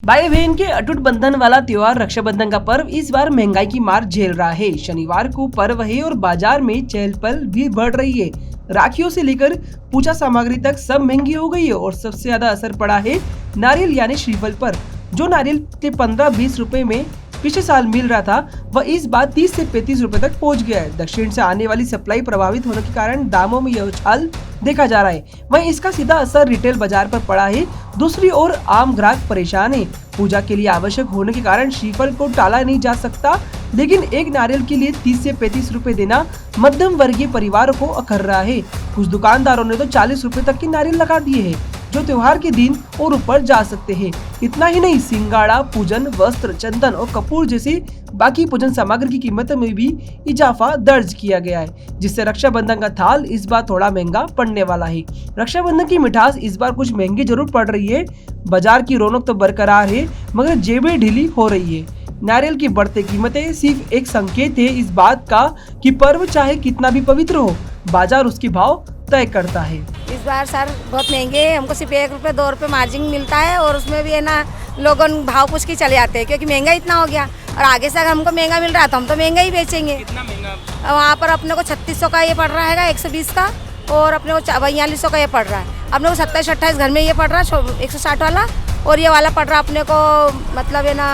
भाई बहन के अटूट बंधन वाला त्योहार रक्षाबंधन का पर्व इस बार महंगाई की मार झेल रहा है। शनिवार को पर्व है और बाजार में चहल पहल भी बढ़ रही है। राखियों से लेकर पूजा सामग्री तक सब महंगी हो गई है और सबसे ज्यादा असर पड़ा है नारियल यानी श्रीफल पर। जो नारियल 15-20 रुपए में पिछले साल मिल रहा था वह इस बार 30 से 35 रुपए तक पहुंच गया है। दक्षिण से आने वाली सप्लाई प्रभावित होने के कारण दामों में यह उछाल देखा जा रहा है। वहीं इसका सीधा असर रिटेल बाजार पर पड़ा है। दूसरी ओर आम ग्राहक परेशान है। पूजा के लिए आवश्यक होने के कारण श्रीफल को टाला नहीं जा सकता, लेकिन एक नारियल के लिए 30 से 35 रुपए देना मध्यम वर्गीय परिवारों को अखर रहा है। कुछ दुकानदारों ने तो 40 रुपए तक की नारियल लगा दिए हैं, जो त्योहार के दिन और ऊपर जा सकते हैं। इतना ही नहीं, सिंगाड़ा, पूजन वस्त्र, चंदन और कपूर जैसी बाकी पूजन सामग्री की कीमत में भी इजाफा दर्ज किया गया है, जिससे रक्षाबंधन का थाल इस बार थोड़ा महंगा पड़ने वाला है। रक्षाबंधन की मिठास इस बार कुछ महंगी जरूर पड़ रही है। बाजार की रौनक तो बरकरार है, मगर जेबें ढीली हो रही है। नारियल की बढ़ती कीमतें सिर्फ एक संकेत है इस बात का कि पर्व चाहे कितना भी पवित्र हो, बाजार उसके भाव तय करता है। इस बार सर बहुत महंगे हैं। हमको सिर्फ 1 रुपये 2 रुपये मार्जिन मिलता है और उसमें भी है ना लोगों भाव पूछ के चले जाते हैं, क्योंकि महंगा इतना हो गया। और आगे से अगर हमको महंगा मिल रहा है तो हम तो महंगा ही बेचेंगे। कितना महंगा? वहाँ पर अपने को 3600 का ये पड़ रहा है 120 का, और अपने को 4200 का ये पड़ रहा है। अपने को 27-28 घर में ये पड़ रहा है 160 वाला, और ये वाला पड़ रहा है अपने को मतलब है ना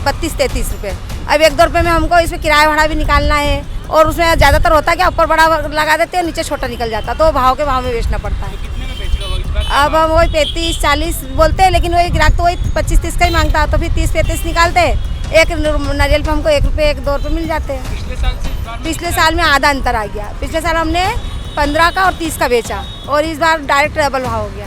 32-33 रुपये। अब 1-2 रुपये में हमको इसमें किराया भाड़ा भी निकालना है, और उसमें ज़्यादातर होता है कि ऊपर बड़ा लगा देते हैं, नीचे छोटा निकल जाता है, तो भाव के भाव में बेचना पड़ता है। कितने में बेच रहे हो इस बार? अब हम वही 35-40 बोलते हैं, लेकिन वही ग्राहक तो वही 25-30 का ही मांगता है, तो फिर 30-35 निकालते हैं। एक नारियल पे हमको 1 रुपये 1-2 रुपये मिल जाते हैं। पिछले साल से इस बार में पिछले साल में आधा अंतर आ गया। पिछले साल हमने 15 का और 30 का बेचा, और इस बार डायरेक्ट डबल भाव हो गया।